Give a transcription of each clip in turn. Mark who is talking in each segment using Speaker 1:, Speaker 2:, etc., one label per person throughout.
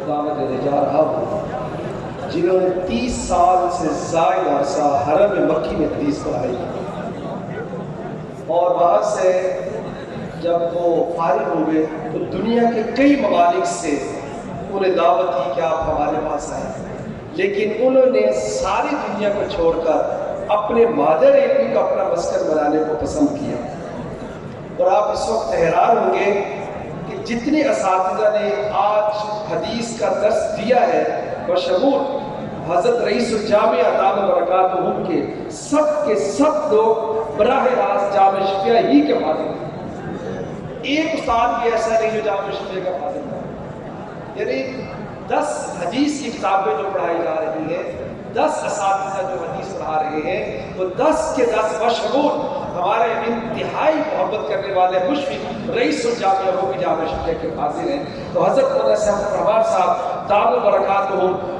Speaker 1: دعوت دینے جا رہا ہوں، جنہوں نے 30 سال سے زائد عرصہ حرم مکی میں حدیث پڑھائی، اور وہاں سے جب وہ فارغ ہوئے تو دنیا کے کئی ممالک سے انہیں دعوت دی کہ آپ ہمارے پاس آئیں، لیکن انہوں نے ساری دنیا کو چھوڑ کر اپنے مادر علم کو اپنا مسکن بنانے کو پسند کیا۔ اور آپ اس وقت حیران ہوں گے کہ جتنے اساتذہ نے آج حدیث کا درس دیا ہے بشمول حضرت رئیس الجامعہ دامت برکاتہ کے سب لوگ براہ راست جامعہ شفیہ ہی کے فاضل ہیں۔ ایک استاد بھی ایسا نہیں جو جامعہ شفیہ کا فاضل ہے۔ یعنی 10 حدیث کی کتابیں جو پڑھائی جا رہی ہیں، 10 اساتذہ جو حدیث پڑھا رہے ہیں، وہ 10 کے 10 بشمول ہمارے انتہائی محبت کرنے والے مشفق رئیس الجامعہ وہ بھی جامعہ شفیہ کے حاضر ہیں۔ تو حضرت مولانا سیف الرحمان صاحب دامت برکاتہ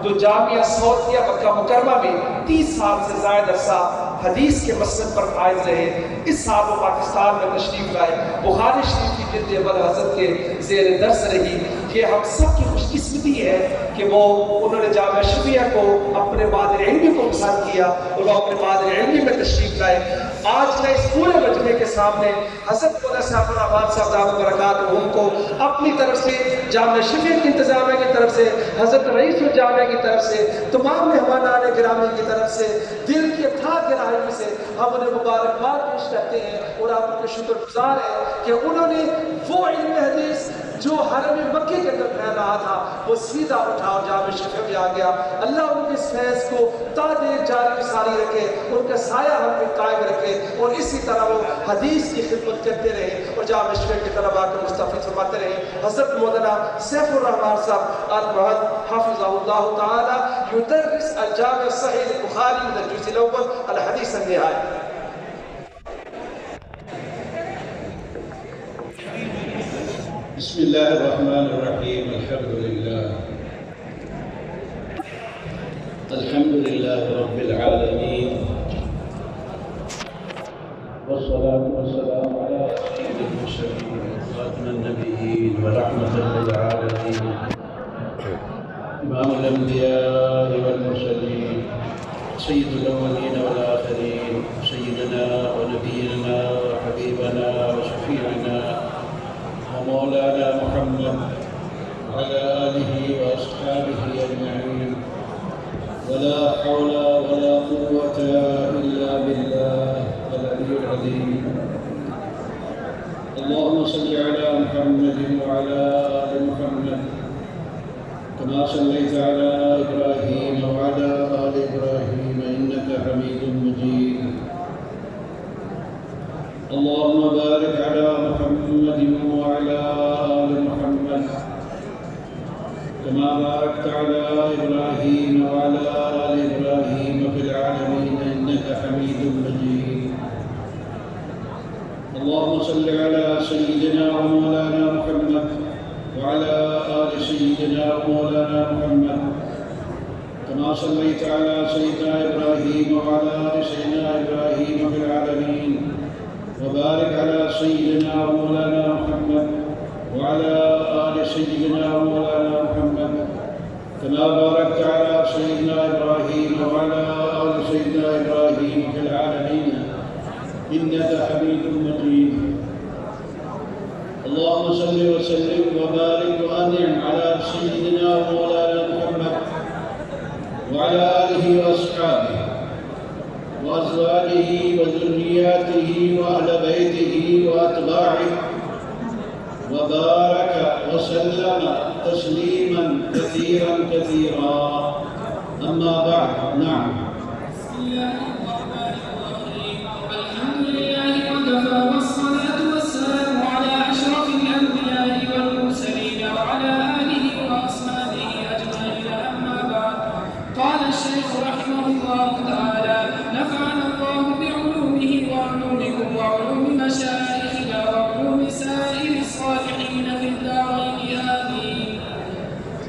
Speaker 1: جو جامعہ سعودیہ مکہ مکرمہ میں 30 سال سے زائد عرصہ حدیث کے مسلک پر فائز رہے، اس سال وہ پاکستان میں تشریف لائے، بخاری شریف کی جلد اول حضرت کے زیر درس رہی۔ یہ ہم سب کی خوش قسمتی ہے کہ انہوں نے جامعہ شفیہ کو اپنے مادر علمی کو پسند کیا اور وہ اپنے مادر علمی میں تشریف لائے۔ آج میں اس پورے مجمع کے سامنے حضرت مولانا سیف الرحمان صاحب دامت برکاتہ کو اپنی طرف سے، جامعہ شفیہ کی انتظامیہ کی طرف سے، حضرت رئیس الجامعہ کی طرف سے، تمام مہمانان گرامی کی طرف سے دل کی تھا گہرائی سے ہم انہیں مبارکباد پیش کرتے ہیں اور آپ ان کے شکر گزار ہیں کہ انہوں نے وہ علم حدیث جو حرم مکی کے اندر پھیل رہا تھا وہ سیدھا اٹھا اور جامعہ شفیہ میں آ گیا۔ اللہ ان کے اس فیض کو تا دیر جاری ساری رکھے، ان کا سایہ ہم پہ قائم رکھے اور اسی طرح وہ حدیث کی خدمت کرتے رہے اور جامعہ شفیہ کی طرف آ کر مستفید فرماتے رہے۔ حضرت مولانا سیف الرحمان صاحب المعد حافظہ اللہ تعالی یدرس الجامع صحیح البخاری من الجزء الاول الحدیث النہائی۔
Speaker 2: بسم اللہ الرحمن الرحیم، الحمدللہ رب العالمین، والصلاة والسلام علی سید المرسلین خاتم النبیین ورحمۃ للعالمین، امام الانبیاء والمرسلین، سید الاولین والآخرین، سیدنا ونبینا وحبیبنا وشفیعنا مولانا محمد وعلى آله وأصحابه أجمعين، ولا حول ولا قوة إلا بالله العلي العظيم۔ اللهم صل على محمد وعلى آل محمد كما صليت على إبراهيم وعلى آل إبراهيم إنك حميد مجيد۔ اللهم بارك على محمد وعلى آل محمد كما باركت على إبراهيم وعلى آل إبراهيم في العالمين إنك حميد مجيد۔ اللهم صل على سيدنا ومولانا محمد وعلى آل سيدنا ومولانا محمد كما صليت على سيدنا إبراهيم وعلى آل سيدنا إبراهيم في العالمين، وبارك على سيدنا ومولانا محمد وعلى آل سيدنا ومولانا محمد كما باركت على سيدنا إبراهيم وعلى آل سيدنا إبراهيم في العالمين إنك حميد مجيد۔ اللهم صل وسلم وبارك وأنعم على سيدنا ومولانا محمد وعلى آله وأصحابه وأزواجه وذرياته وأهل بيته وأتباعه وبارك وسلم تسليما كثيرا كثيرا، أما بعد۔ نعم،
Speaker 3: بسم الله الرحمن الرحيم، الحمد لله وكفى، والصلاة والسلام على أشرف الأنبياء والمرسلين وعلى آله وأصحابه أجمعين، أما بعد۔ قال الشيخ رحمه الله تعالى: نفعنا الله بعلومه وعلومكم وعلوم مشايخنا وعلوم سائر الصالحين في الدارين آمين۔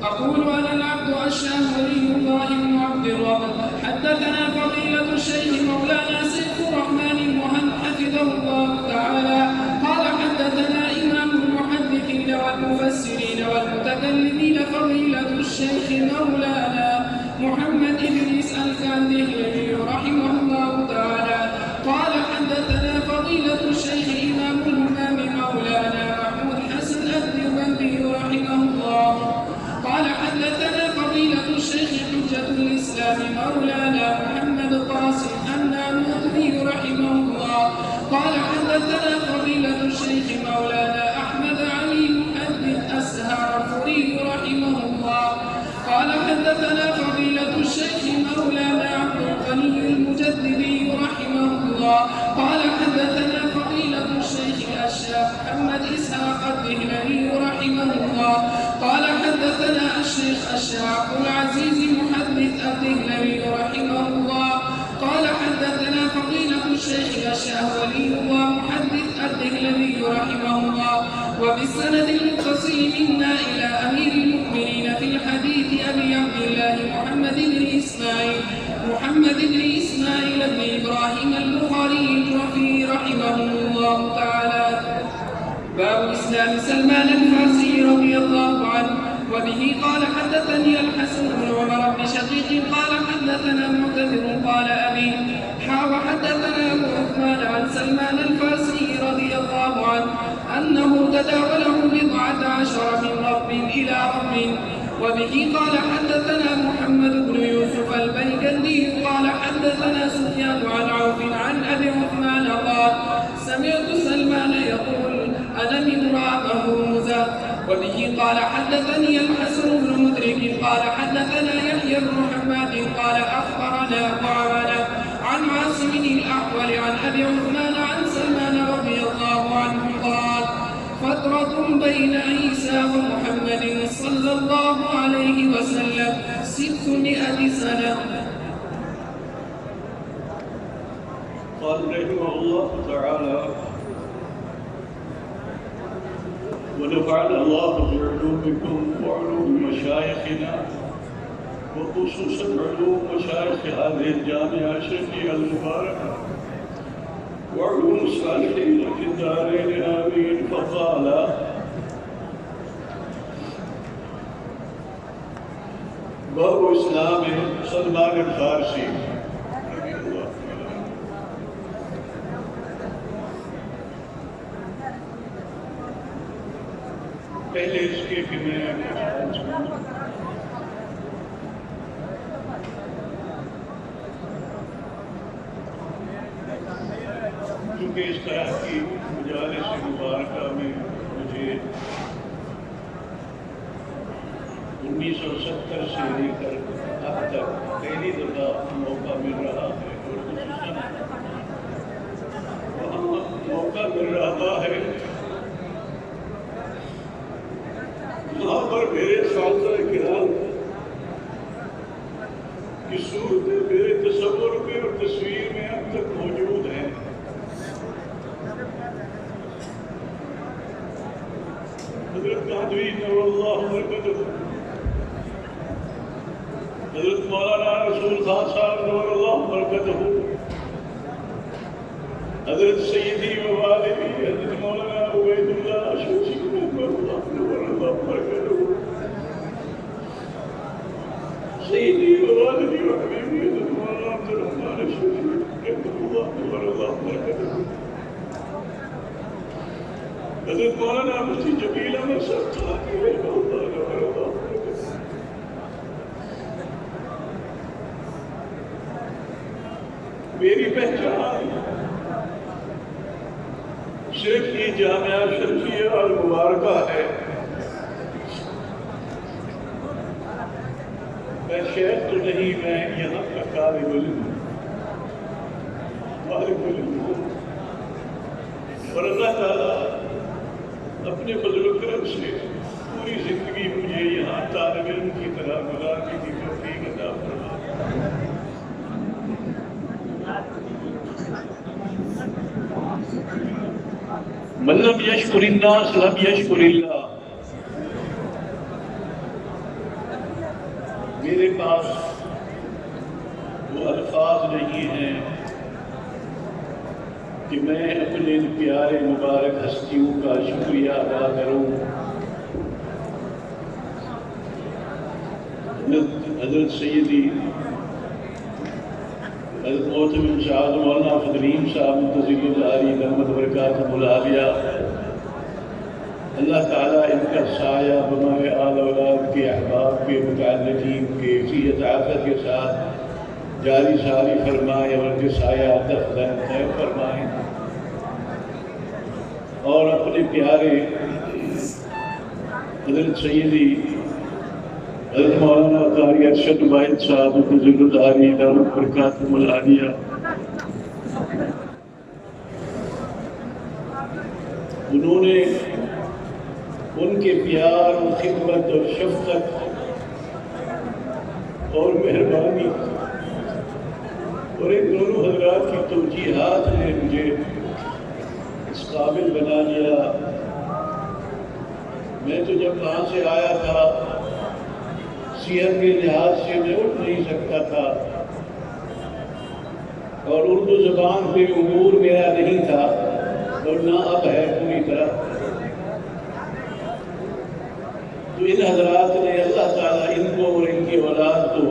Speaker 3: أقول أنا العبد أشهد ولي الله بن عبد الرب، حدثنا فضيلة الشيخ مولانا سيف الرحمن المهند حفظه الله تعالى قال: حدثنا إمام المحدثين والمفسرين والمتكلمين فضيلة الشيخ الشيخ مولانا محمد إدريس الكندهلي رحمه الله تعالى قال حدثنا فضيلة الشيخ إمام الإمام مولانا محمود حسن الديوبندي رحمه الله قال حدثنا فضيلة الشيخ حجة الإسلام مولانا محمد قاسم النانوتي رحمه الله قال حدثنا فضيلة الشيخ مولانا أحمد علي مؤدب السهرفري رحمه الله قال حدثنا فضيلة الشيخ مولانا عبد الغني المجددي رحمه الله قال حدثنا فضيلة الشيخ الشيخ محمد إسحاق الدهلوي رحمه الله قال حدثنا الشيخ الشيخ العزيز محدث الدهلوي رحمه الله قال حدثنا فضيلة الشيخ الشهولي ومحدث الدهلوي رحمه الله وبالسند المتصل منا إلى أمير المؤمنين في الحديث أبي عبد الله محمد بن إسماعيل بن إبراهيم البخاري الجعفي رحمه الله تعالى باب إسلام سلمان الفارسي رضي الله عنه وبه قال حدثني الحسن بن عمر بن شقيق قال حدثنا معتمر قال أبي وحدثنا أبو عثمان عن سلمان الفارسي رضي الله عنه أنه تداوله 12 من رب إلى رب وبه قال حدثنا محمد بن يوسف البيكندي قال حدثنا سفيان عن عوف عن أبي عثمان قال سمعت سلمان يقول أنا من مهروزة وبه قال حدثني الحسن بن مدرك قال حدثنا يحيى بن حماد قال أخبرنا معاوية عن عاصم الأحول عن أبي عثمان عن سلمان رضي الله عنه قال فترة بين عيسى ومحمد صلى الله عليه وسلم 600 سنة.
Speaker 4: قال رحمه الله تعالى ونفعنا الله بعلومكم وعلوم مشايخنا وخصوصا علوم مشايخ هذه الجامعة الشرقية المباركة وعلوم الصالحين في الدارين آمين. فقال باب اسلام سلمان الفارسی پہلے اس کے کہ میں کیونکہ اس طرح کی مجالس مبارکہ میں مجھے 1970 سے لے کر اب تک پہلی دفعہ موقع مل رہا ہے اور خصوصاً موقع مل رہا ہے وہاں پر میرے اساتذہ کرام کی صورتیں میرے تصور میں اور تصویر میں اب تک موجود ہیں. حضرت قادری نور اللہ برکتہ، حضرت مولانا رسول خان صاحب نور اللہ برکتہ، حضرت سیدی و والدی حضرت مولانا عبید اللہ شمسی نور اللہ برکتہ، سیدی و والدی و حبیبی حضرت مولانا عبد الرحمن شمسی نور اللہ برکتہ، حضرت مولانا مفتی جمیل احمد صاحب رحمہ اللہ. میری پہچان صرف یہ جامعہ شرفیہ اور مبارکہ ہے. میں شیخ تو نہیں، میں یہاں کا طالب علم ہوں اور اللہ تعالیٰ اپنے فضل و کرم سے پوری زندگی مجھے یہاں طالب علم کی طرح گزارنے کی توفیق عطا فرمائے. من لم یشکر الناس لم یشکر اللہ. میرے پاس وہ الفاظ نہیں ہیں کہ میں اپنے ان پیارے مبارک ہستیوں کا شکریہ ادا کروں. حضرت سیدی حضرت محترم شاہ مولانا فضلیم صاحب منتظر العالی رحمت برکاتہ العالیہ، اللہ تعالیٰ ان کا سایہ بنائے آل اولاد کے احباب کے متعلقین کے فیت عافیت کے ساتھ جاری ساری فرمائے اور ان کے سایہ دفن خیر فرمائے، اور اپنے پیارے حضرت سیدی حضرت مولانا قاری ارشد واحد صاحب منتظر العالی رحمت برکاتہ العالیہ، انہوں نے ان کے پیار اور خدمت اور شفقت اور مہربانی اور ان دونوں حضرات کی توجیہات نے مجھے اس قابل بنا لیا۔ میں تو جب وہاں سے آیا تھا صحت کے لحاظ سے میں اٹھ نہیں سکتا تھا، اور اردو زبان پہ عبور میرا نہیں تھا، اور نہ اب ہے پوری طرح۔ تو ان حضرات نے اللہ تعالیٰ ان کو اور ان کی اولاد کو،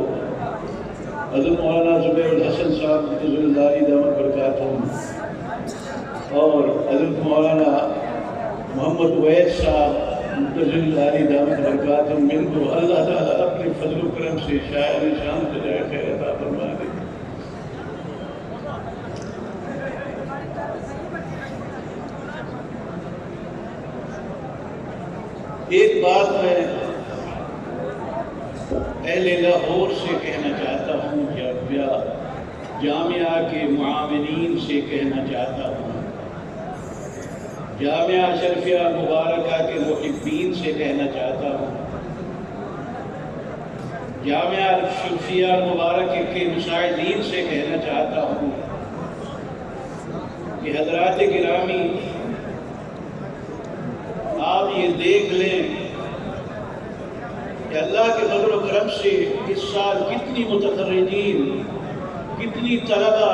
Speaker 4: حضرت مولانا زبیر الحسن صاحب منتظر العالی دعوت برکاتہ، اور حضرت مولانا محمد ویس صاحب منتظر العالی دعوت برکاتہ، ان کو اللہ تعالیٰ اپنے فضل و کرم سے شاعر شان سے خیر عطا فرما دے۔ ایک بات میں اہل لاہور سے کہنا چاہتا ہوں، یا جامعہ کے معاونین سے کہنا چاہتا ہوں، جامعہ اشرفیہ مبارکہ کے محبین سے کہنا چاہتا ہوں، جامعہ اشرفیہ مبارکہ کے مساعدین سے کہنا چاہتا ہوں کہ حضرات گرامی، آپ یہ دیکھ لیں کہ اللہ کے فضل و کرم سے اس سال کتنی متخرجین، کتنی طلبہ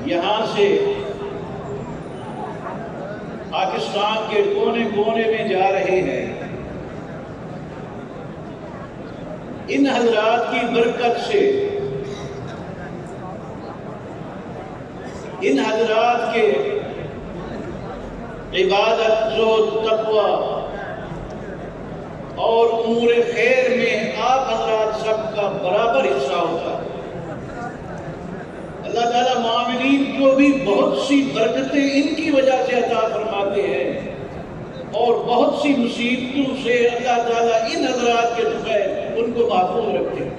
Speaker 4: یہاں سے پاکستان کے کونے کونے میں جا رہے ہیں۔ ان حضرات کی برکت سے، ان حضرات کے عبادت، زہد، تقوی اور امور خیر میں آپ حضرات سب کا برابر حصہ ہوتا ہے۔ اللہ تعالیٰ معاملین کو بھی بہت سی برکتیں ان کی وجہ سے عطا فرماتے ہیں، اور بہت سی مصیبتوں سے اللہ تعالیٰ ان حضرات کے بغیر ان کو محفوظ رکھتے ہیں۔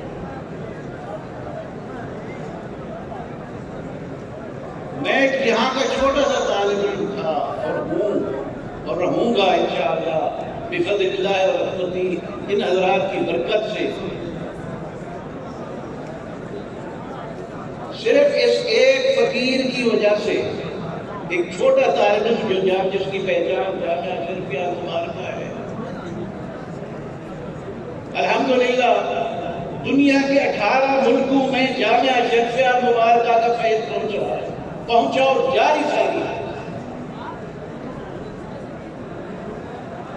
Speaker 4: میں ایک یہاں کا چھوٹا سا طالب علم تھا، اور ہوں اور رہوں گا انشاءاللہ بفضل اللہ و رحمتہ، ان حضرات کی برکت سے۔ صرف اس ایک فقیر کی وجہ سے، ایک چھوٹا طالب علم جو جس کی پہچان جامعہ اشرفیہ مبارکہ ہے، الحمدللہ دنیا کے 18 ملکوں میں جامعہ اشرفیہ مبارکہ کا فیض پہنچ رہا ہے، پہنچا اور جاری ساری ہے۔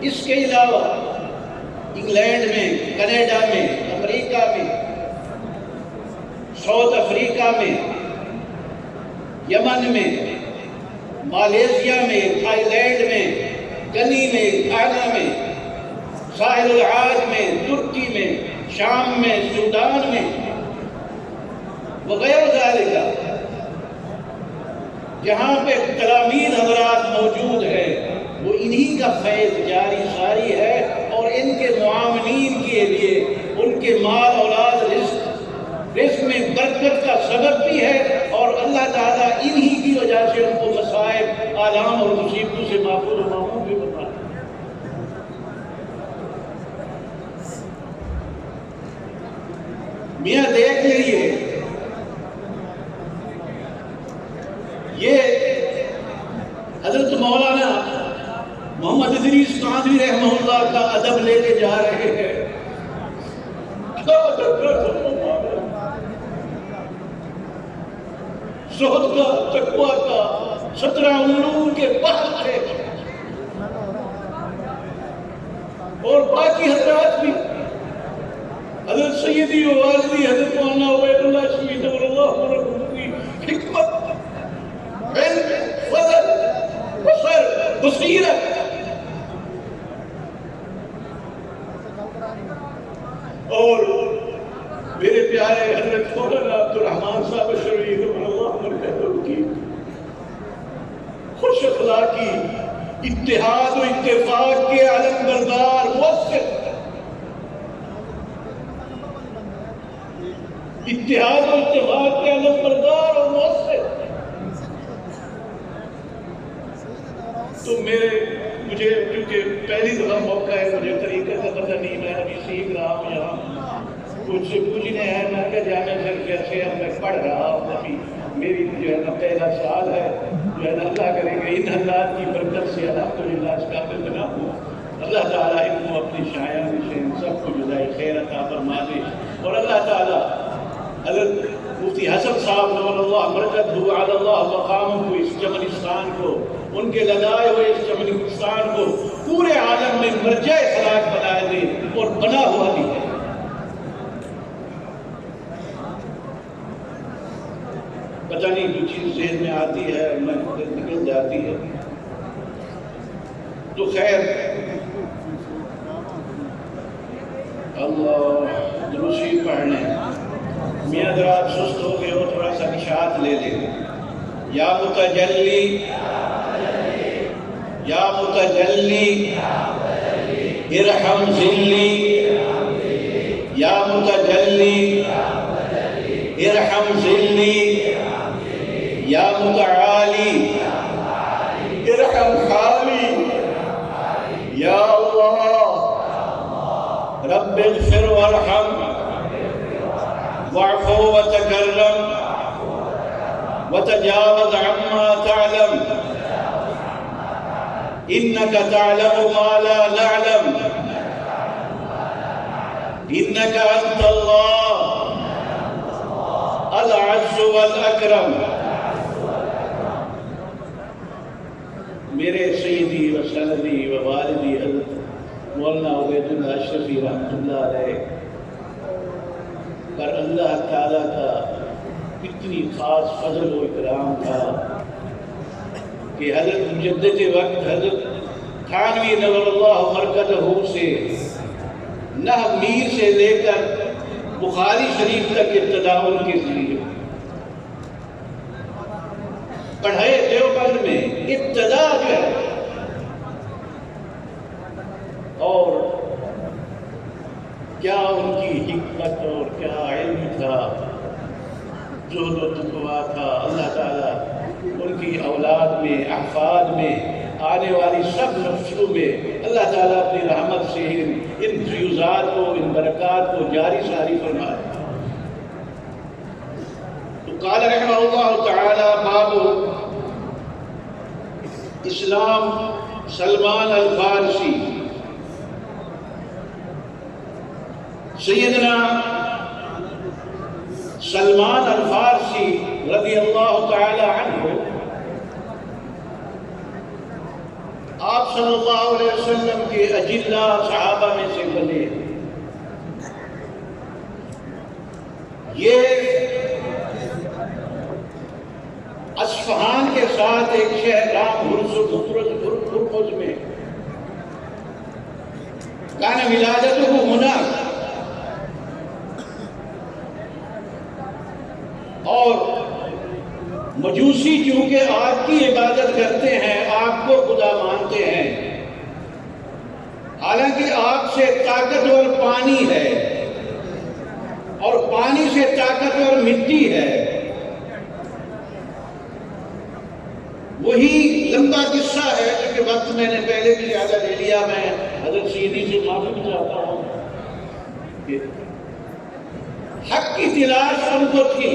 Speaker 4: اس کے علاوہ انگلینڈ میں، کینیڈا میں، امریکہ میں، ساؤتھ افریقہ میں، یمن میں، مالیشیا میں، تھائی لینڈ میں، گنی میں، گھانا میں، ساحل العاج میں، ترکی میں، شام میں، سودان میں وغیرہ ذالکہ، جہاں پہ تلامید حضرات موجود ہیں، وہ انہی کا فیض جاری ساری ہے، اور ان کے معاونین کے لیے ان کے مال اولاد رزق میں برکت کا سبب بھی ہے، اور اللہ تعالیٰ انہی کی وجہ سے ان کو مصائب، آلام اور مصیبتوں سے محفوظ و معمون بھی بنا۔ میاں دیکھ لیجیے، یہ حضرت مولانا محمد ادریس قادری رحمہ اللہ کا ادب لے کے جا رہے ہیں۔ زہد کا، تقوی کا، 17 علوم کے بحر تھے، اور باقی حضرات بھی اور میرے پیارے حضرت مولانا عبدالرحمان صاحب شریف اللہ مرکز کی خوش اخلاقی اتحاد و اتفاق کے علم بردار مؤثر اتحاد و اتفاق کے علم بردار اور مؤثر تو مجھے کیونکہ پہلی دفعہ موقع ہے مجھے طریقے کا پتہ نہیں میں ابھی سیکھ رہا ہوں یہاں کچھ سے پوچھنے ہیں میں کہ جامعہ شریف کیسے اب میں پڑھ رہا ہوں ابھی میری جو ہے نا پہلا سال ہے جو ہے نا اللہ کرے گا ان حالات کی برکت سے الحمدللہ اس قابل بنا ہوں اللہ تعالیٰ ان کو اپنی شایان سے ان سب کو جزائے خیر عطا فرما دے اور اللہ تعالیٰ حضرت مفتی حسن صاحب نور اللہ برکت ہو علی اللہ مقام کو اس چمنستان کو ان کے لگائے ہوئے اس چمنستان کو پورے عالم میں مرجع اخلاق بنا دے اور بنا ہوا بھی ہے پتہ نہیں جو چیز ذہن میں آتی ہے میں نکل جاتی ہے تو خیر اللہ دروشی پڑھنے میاں ذرا آپ سست ہو گئے ہو تھوڑا سا نشاط لے لیں یا متجلی یا متجلی ارحم ذلی یا متجلی ارحم ذلی یا متعالی ارحم حالی یا اللہ رب اغفر وارحم واعف وتكرم وتجاوز عما تعلم إنك تعلم ما لا نعلم إنك أنت الله العز والأكرم میرے سیدی و سندی و والدی حضرت مولانا عبید اللہ اشرفی رحمۃ اللہ علیہ پر اللہ تعالیٰ کا اتنی خاص فضل و اکرام تھا کہ حضرت مجدد وقت حضرت تھانوی نور اللہ مرکزہ سے نہ میر سے لے کر بخاری شریف تک ابتدا ان کے ذریعے پڑھائے دیوبند میں ابتدا جو ہے اور کیا ان کی حکمت اور کیا علم تھا زہد و تقویٰ تھا اللہ تعالیٰ ان کی اولاد میں احفاد میں آنے والی سب نسلوں میں اللہ تعالیٰ اپنی رحمت سے ان فیوزات کو ان برکات کو جاری ساری فرما دے تو قال رحمہ اللہ تعالیٰ باب اسلام سلمان الفارسی سیدنا سلمان الفارسی رضی اللہ تعالی عنہ آپ صلی اللہ علیہ وسلم کے اجلہ صحابہ میں سے بنے یہ اصفہان کے ساتھ ایک شہر رام ہرمز میں کان ولادتہ ہناک اور مجوسی چونکہ آگ کی عبادت کرتے ہیں آگ کو خدا مانتے ہیں حالانکہ آگ سے طاقتور پانی ہے اور پانی سے طاقتور مٹی ہے وہی لمبا قصہ ہے جو کہ وقت میں نے پہلے بھی زیادہ لے لیا میں حضرت سیدی سے معافی بھی چاہتا ہوں کہ حق کی تلاش ان کو تھی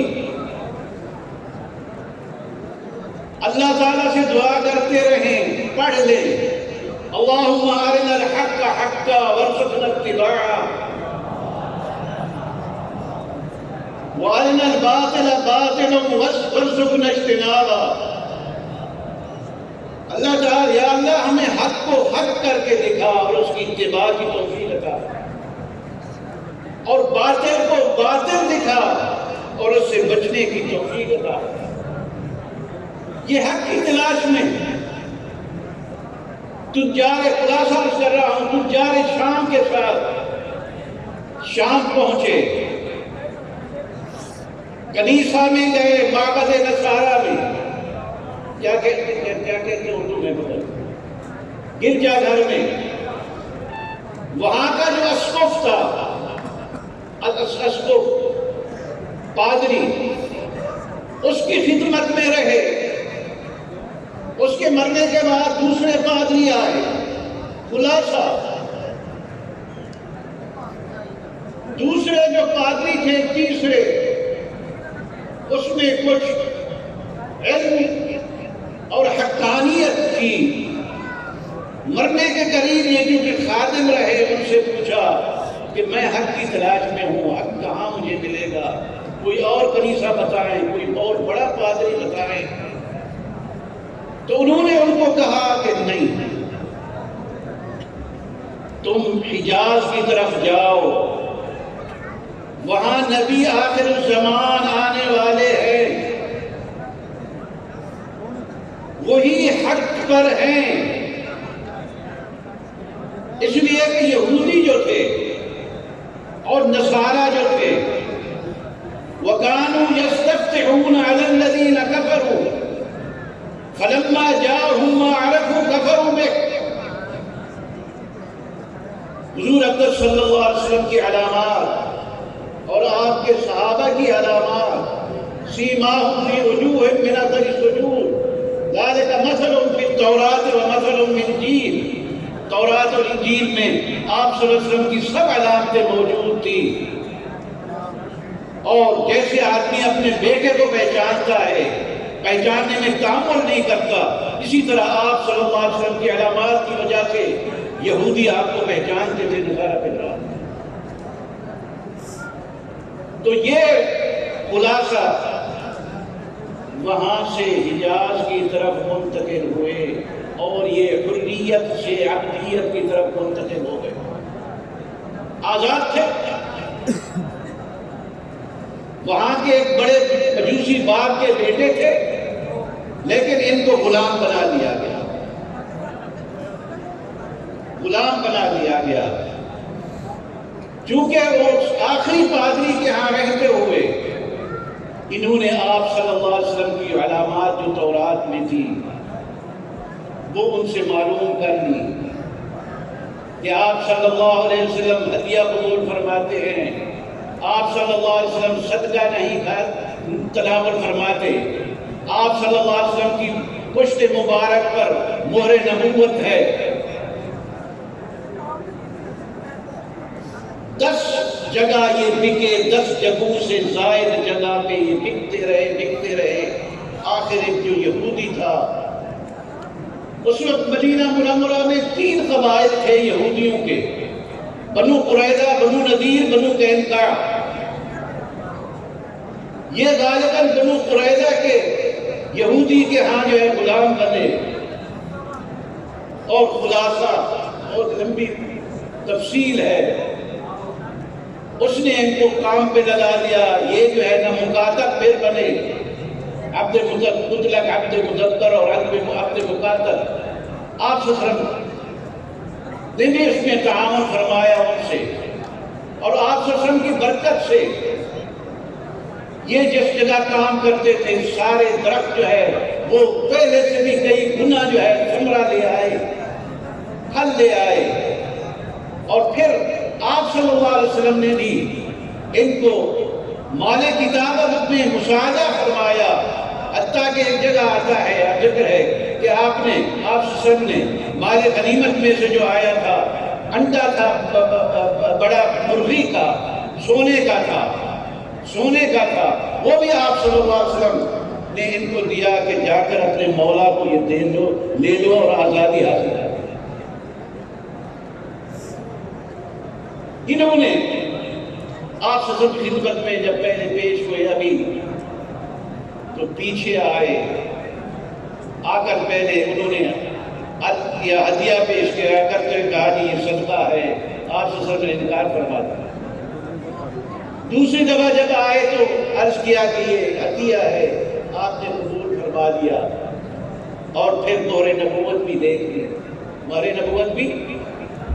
Speaker 4: اللہ تعالیٰ سے دعا کرتے رہیں پڑھ لیں اللہم ارنا الحق حقا وارزقنا اتباعہ وارنا الباطل باطلا وارزقنا اجتنابہ اللہ تعالیٰ یا اللہ ہمیں حق کو حق کر کے دکھا اور اس کی اتباع کی توفیق عطا اور باطل کو باطل دکھا اور اس سے بچنے کی توفیق عطا یہ حق کی تلاش میں تجار خلاصہ کر رہا ہوں تجار شام کے ساتھ
Speaker 2: شام پہنچے، کنیسہ میں گئے، معبد نصارہ میں، کیا کہتے ہیں اردو میں بدل، گرجا گھر میں، وہاں کا جو اسقف تھا، اسقف پادری، اس کی خدمت میں رہے۔ اس کے مرنے کے بعد دوسرے پادری آئے، خلاصہ دوسرے جو پادری تھے تیسرے، اس میں کچھ علم اور حقانیت کی۔ مرنے کے قریب یہ جو کہ خادم رہے، ان سے پوچھا کہ میں حق کی تلاش میں ہوں، حق کہاں مجھے ملے گا، کوئی اور کنیسہ بتائیں، کوئی اور بڑا پادری بتائیں۔ تو انہوں نے ان کو کہا کہ نہیں، تم حجاز کی طرف جاؤ، وہاں نبی آخر الزمان آنے والے ہیں، وہی حق پر ہیں۔ اس لیے کہ یہودی جو تھے اور نصارہ جو تھے، وَكَانُوا يَسْتَفْتِحُونَ عَلَى الَّذِينَ كَفَرُوا فَلَمَّا جَاءَهُم مَّا عَرَفُوا كَفَرُوا بِهِ۔ حضور اقدس صلی اللہ علیہ وسلم کی علامات اور آپ کے صحابہ کی علامات، سیماہم فی وجوہہم من اثر السجود، ذالک مثل فی التوراۃ ومثل فی الانجیل۔ تورات اور انجیل میں آپ صلی اللہ علیہ وسلم کی سب علامتیں موجود تھی۔ اور جیسے آدمی اپنے بیٹے کو پہچانتا ہے، پہچاننے میں تعامل نہیں کرتا، اسی طرح آپ صلی اللہ علیہ وسلم کی علامات کی وجہ سے یہودی آپ کو پہچانتے تھے، نصارہ پہچانتے تھے۔ تو یہ خلاصہ وہاں سے حجاز کی طرف منتقل ہوئے اور یہ حریت سے عبدیت کی طرف منتقل ہو گئے۔ آزاد تھے، وہاں کے ایک بڑے مجوسی باپ کے بیٹے تھے، لیکن ان کو غلام بنا دیا گیا، غلام بنا دیا گیا۔ چونکہ وہ آخری پادری کے ہاں رہتے ہوئے انہوں نے آپ صلی اللہ علیہ وسلم کی علامات جو تورات میں تھی وہ ان سے معلوم کر لی کہ آپ صلی اللہ علیہ وسلم ہدیہ قبول فرماتے ہیں، آپ صلی اللہ علیہ وسلم صدقہ نہیں تناول فرماتے، آپ صلی اللہ علیہ وسلم کی پشت مبارک پر مہر نبوت ہے۔ 10 جگہ یہ بکے، 10 جگہوں سے زائد جگہ پہ یہ بکتے رہے۔ آخر ایک جو یہودی تھا، اس وقت مدینہ منورہ میں 3 قبائل تھے یہودیوں کے، بنو قریظہ، بنو نذیر، بنو قینقاع۔ یہ غالباً بنو قریظہ کے یہودی کے ہاں جو ہے غلام بنے، اور خلاصہ بہت لمبی تفصیل ہے، اس نے ان کو کام پہ لگا دیا۔ یہ جو ہے نا مکاتب پھر بنے، عبد مطلق، عبد مذکر اور عبد مکاتب۔ آپ صلی اللہ علیہ وسلم نے بھی اس میں تعاون فرمایا ان سے، اور آپ صلی اللہ علیہ وسلم کی برکت سے یہ جس جگہ کام کرتے تھے سارے درخت جو ہے وہ پہلے سے بھی کئی گنا جو ہے ثمرہ لے آئے، پھل لے آئے۔ اور پھر آپ صلی اللہ علیہ وسلم نے بھی ان کو مال کتابت میں مساعدہ فرمایا، حتیٰ کہ ایک جگہ آتا ہے، ذکر ہے کہ آپ صلی اللہ علیہ وسلم نے مال غنیمت میں سے جو آیا تھا، انڈا تھا بڑا مرغی کا، سونے کا تھا، وہ بھی آپ صلی اللہ علیہ وسلم نے ان کو دیا کہ جا کر اپنے مولا کو یہ دے لو، لے لو اور آزادی حاصل ہے۔ انہوں نے آپ سے سب خدمت میں جب پہلے پیش ہوئے ابھی تو پیچھے آئے، آ کر پہلے انہوں نے ہدیہ پیش کیا کرتے کہا کہ یہ صدقہ ہے، آپ سے سب نے انکار فرما دیا۔ دوسری دفعہ جب آئے تو عرض کیا کہ یہ ہدیہ ہے، آپ نے قبول فرما دیا، اور پھر مہر نبوت بھی دیکھ لی، مہر نبوت بھی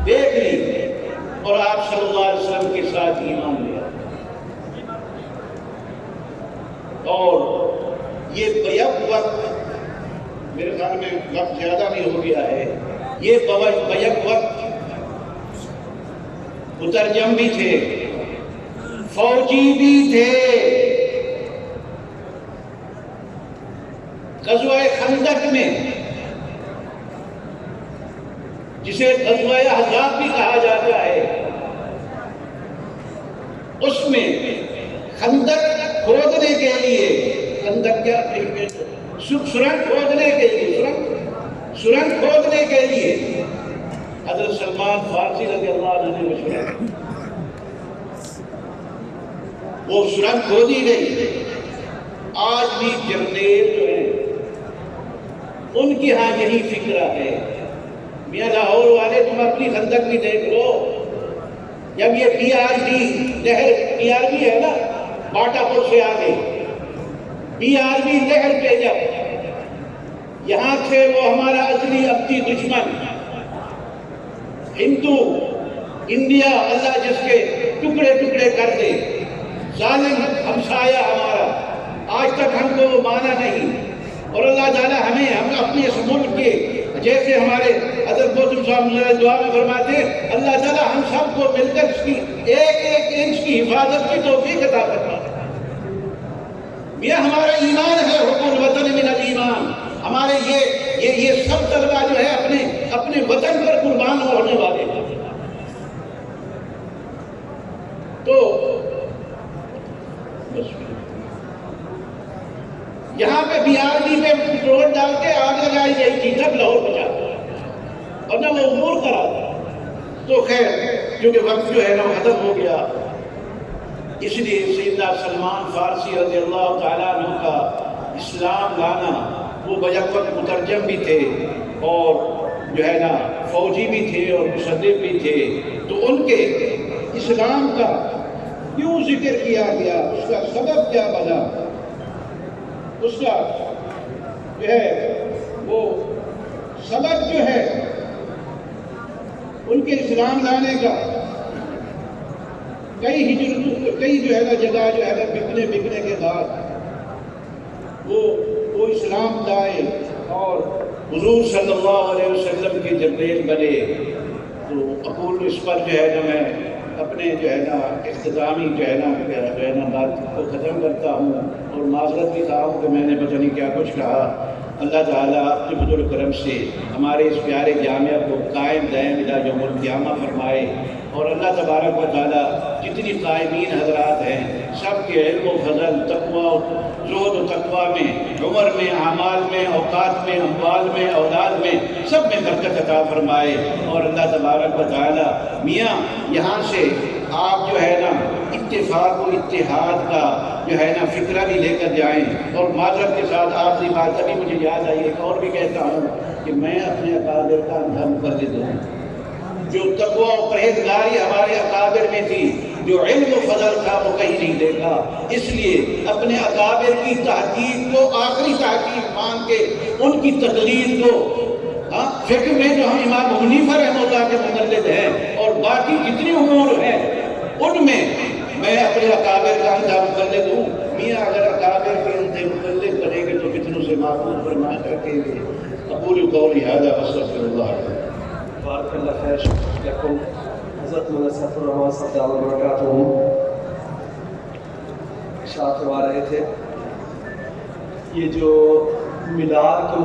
Speaker 2: دیکھ لی۔ اور آپ صلی اللہ علیہ وسلم کے ساتھ ایمان لیا، اور یہ بیک وقت، میرے خیال میں وقت زیادہ نہیں ہو گیا ہے، یہ بیک وقت مترجم بھی تھے، فوجی بھی تھے، غزوہ خندق میں جسے غزوہ احزاب بھی کہا جاتا ہے، اس میں خندق کھودنے کے لیے، خندق کیا سرنگ کھودنے کے لیے، سرنگ کھودنے کے لیے حضرت سلمان فارسی رضی اللہ عنہ نے مشورہ، وہ سرنگ کھودی گئی۔ آج بھی جرنیل جو ہیں ان کی ہاں یہی فکرہ ہے، میاں لاہور والے تم اپنی خندق بھی دیکھ لو، جب یہ پی آر ڈی نہر، پی آر ڈی ہے نا باٹا پور سے آگے، پی آر ڈی نہر پہ جب یہاں سے وہ ہمارا اصلی ابدی دشمن ہندو انڈیا، اللہ جس کے ٹکڑے ٹکڑے کر دے، ظالم ہمسایہ ہمارا، آج تک ہم کو وہ مانا نہیں، اور اللہ تعالیٰ ہم اپنے اس ملک کے، جیسے ہمارے حضرت محترم صاحب دعا میں فرماتے ہیں، اللہ تعالیٰ ہم سب کو مل کر اس کی ایک ایک انچ کی حفاظت کی توفیق عطا فرمائے۔ یہ ہمارا ایمان ہے، حب الوطن من الایمان، ہمارے یہ سب طلبہ جو ہے اپنے وطن پر قربان ہونے والے ہیں۔ تو یہاں پہ بی آر ڈی پہ پیٹرول ڈال کے آگ لگائی گئی تھی تب لاہور بچا، ورنہ وہ عبور کرا تھا۔ تو خیر کیونکہ وقت جو ہے نا ختم ہو گیا، اس لیے سیدنا سلمان فارسی رضی اللہ تعالیٰ عنہ کا اسلام لانا، وہ بیک وقت مترجم بھی تھے اور جو ہے نا فوجی بھی تھے اور مصدق بھی تھے، تو ان کے اسلام کا کیوں ذکر کیا گیا، اس کا سبب کیا بنا، اس کا جو ہے وہ سبب جو ہے ان کے اسلام لانے کا، کئی ہجرت، کئی جو ہے نا جگہ جو ہے نا بکنے کے بعد وہ اسلام لائے اور حضور صلی اللہ علیہ وسلم کے جبریل بنے۔ تو اقول اس پر جو ہے نا میں اپنے جو ہے نا اختتامی جو ہے نا بات کو ختم کرتا ہوں، اور معذرت بھی کہا ہوں کہ میں نے پتہ نہیں کیا کچھ کہا۔ اللہ تعالیٰ اپنے فضل و کرم سے ہمارے اس پیارے جامعہ کو قائم دائم الی یوم القیامہ فرمائے، اور اللہ تبارک و تعالیٰ جتنی قائمین حضرات ہیں سب کے علم و فضل، تقوی، زہد و تقوی میں، عمر میں، اعمال میں، اوقات میں، اموال میں، اولاد میں، سب میں برکت عطا فرمائے۔ اور اللہ تبارک و تعالیٰ میاں یہاں سے آپ جو ہے نا اتفاق و اتحاد کا جو ہے نا فکرہ بھی لے کر جائیں۔ اور معذرت کے ساتھ آخری بات ابھی مجھے یاد آئی، ایک اور بھی کہتا ہوں کہ میں اپنے اکابر کا اندھا مقلد ہوں، جو تقوی و پرہیزگاری ہمارے اکابر میں تھی، جو علم و فضل تھا وہ کہیں نہیں دیکھا، اس لیے اپنے اکابر کی تحقیق کو آخری تحقیق مان کے ان کی تقلید کو، فقہ میں جو ہم امام حنیفہ رحمہ اللہ کے مقلد ہیں اور باقی جتنی امور ہیں ان میں میں اپنے اکابر کا اندھا مقلد ہوں۔ میاں اگر اکابر کے اندھے مقلد بنے گے تو کتنوں سے معقول فرما کرتے گے۔ اقول قولی ھذا واستغفر اللہ۔
Speaker 1: بارک اللہ خیر لکم۔ حضرت مولانا سیف الرحمن صاحب دامت برکاتہم ارشاد فرما رہے تھے، یہ جو میلاد کو